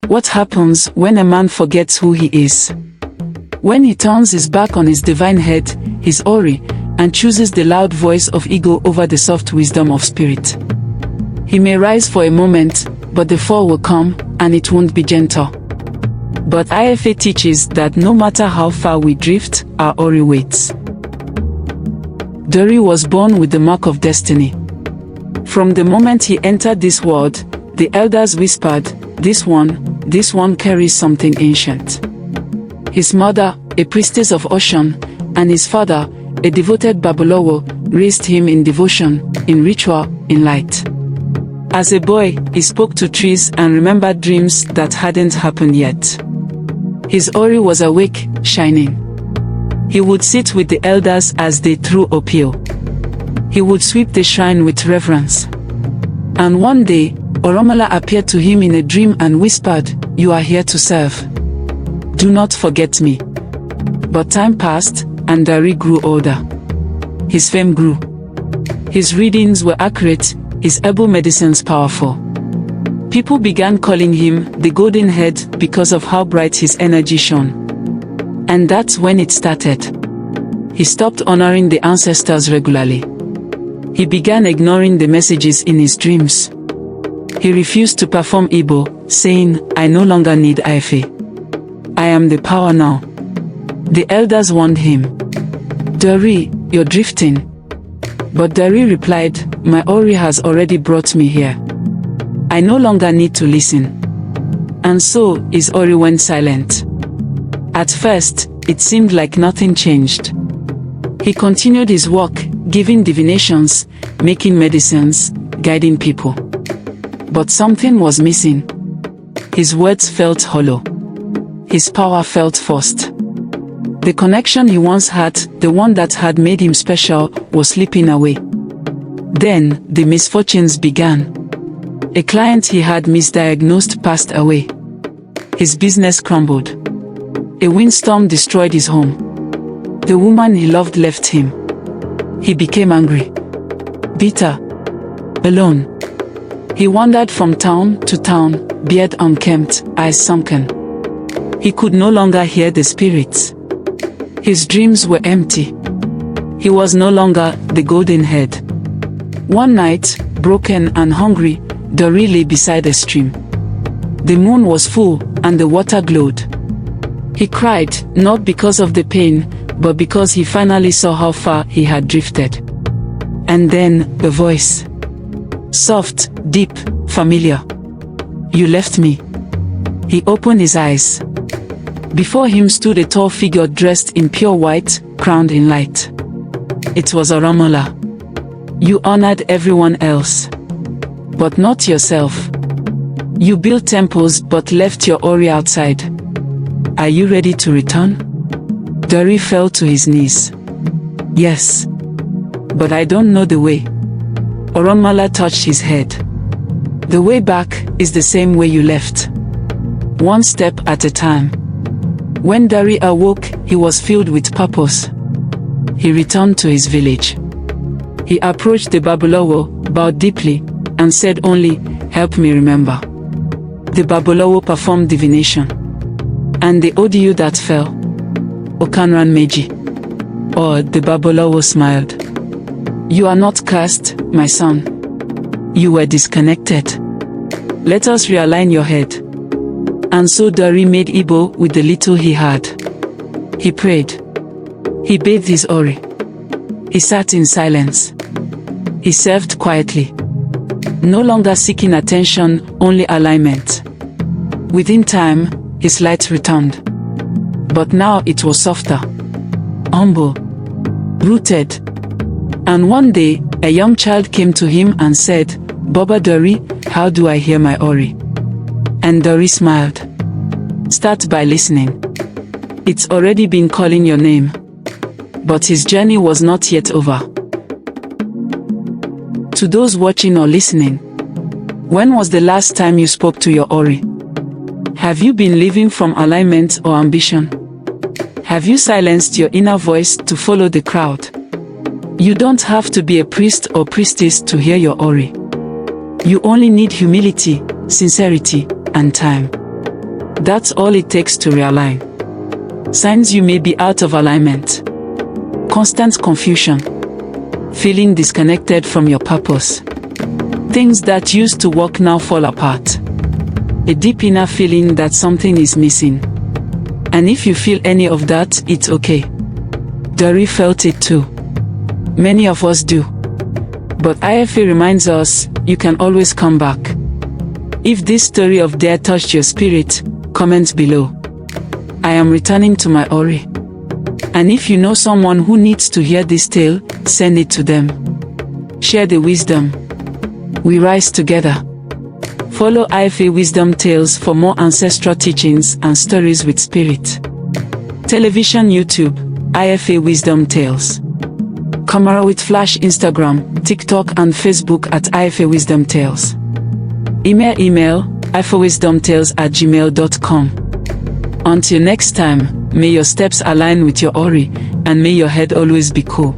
What happens when a man forgets who he is? When he turns his back on his divine head, his Ori, and chooses the loud voice of ego over the soft wisdom of spirit. He may rise for a moment, but the fall will come, and it won't be gentle. But IFA teaches that no matter how far we drift, our Ori waits. Dori was born with the mark of destiny. From the moment he entered this world, the elders whispered, this one carries something ancient. His mother, a priestess of Ocean, and his father, a devoted Babalawo, raised him in devotion, in ritual, in light. As a boy, he spoke to trees and remembered dreams that hadn't happened yet. His Ori was awake, shining. He would sit with the elders as they threw opio. He would sweep the shrine with reverence. And one day, Orunmila appeared to him in a dream and whispered, "You are here to serve. Do not forget me." But time passed, and Dari grew older. His fame grew. His readings were accurate, his herbal medicines powerful. People began calling him the Golden Head because of how bright his energy shone. And that's when it started. He stopped honoring the ancestors regularly. He began ignoring the messages in his dreams. He refused to perform Igbo, saying, "I no longer need Ife. I am the power now." The elders warned him, "Dari, you're drifting." But Dari replied, "My Ori has already brought me here. I no longer need to listen." And so, his Ori went silent. At first, it seemed like nothing changed. He continued his work, giving divinations, making medicines, guiding people. But something was missing. His words felt hollow. His power felt forced. The connection he once had, the one that had made him special, was slipping away. Then, the misfortunes began. A client he had misdiagnosed passed away. His business crumbled. A windstorm destroyed his home. The woman he loved left him. He became angry, bitter, alone. He wandered from town to town, beard unkempt, eyes sunken. He could no longer hear the spirits. His dreams were empty. He was no longer the Golden Head. One night, broken and hungry, Dari lay beside a stream. The moon was full, and the water glowed. He cried, not because of the pain, but because he finally saw how far he had drifted. And then, a voice. Soft, deep, familiar. "You left me." He opened his eyes. Before him stood a tall figure dressed in pure white, crowned in light. It was Orunmila. "You honored everyone else, but not yourself. You built temples but left your Ori outside. Are you ready to return?" Dari fell to his knees. "Yes. But I don't know the way." Orunmila touched his head. "The way back is the same way you left. One step at a time." When Dari awoke, he was filled with purpose. He returned to his village. He approached the Babalawo, bowed deeply, and said only, "Help me remember." The Babalawo performed divination. And the Odu that fell, Ika Meji. Or the Babalawo smiled. "You are not cursed, my son. You were disconnected. Let us realign your head." And so Dari made Igbo with the little he had. He prayed. He bathed his Ori. He sat in silence. He served quietly. No longer seeking attention, only alignment. Within time, his light returned. But now it was softer, humble, rooted. And one day, a young child came to him and said, "Baba Dari, how do I hear my Ori?" And Dari smiled. "Start by listening. It's already been calling your name." But his journey was not yet over. To those watching or listening, when was the last time you spoke to your Ori? Have you been living from alignment or ambition? Have you silenced your inner voice to follow the crowd? You don't have to be a priest or priestess to hear your Ori. You only need humility, sincerity, and time. That's all it takes to realign. Signs you may be out of alignment. Constant confusion. Feeling disconnected from your purpose. Things that used to work now fall apart. A deep inner feeling that something is missing. And if you feel any of that, it's okay. Dori felt it too. Many of us do. But IFA reminds us, you can always come back. If this story of dare touched your spirit, comment below. I am returning to my Ori. And if you know someone who needs to hear this tale, send it to them. Share the wisdom. We rise together. Follow IFA Wisdom Tales for more ancestral teachings and stories with spirit. Television, YouTube, IFA Wisdom Tales. Camera with Flash, Instagram, TikTok and Facebook at IFA Wisdom Tales. Email ifawisdomtales@gmail.com. Until next time, may your steps align with your Ori, and may your head always be cool.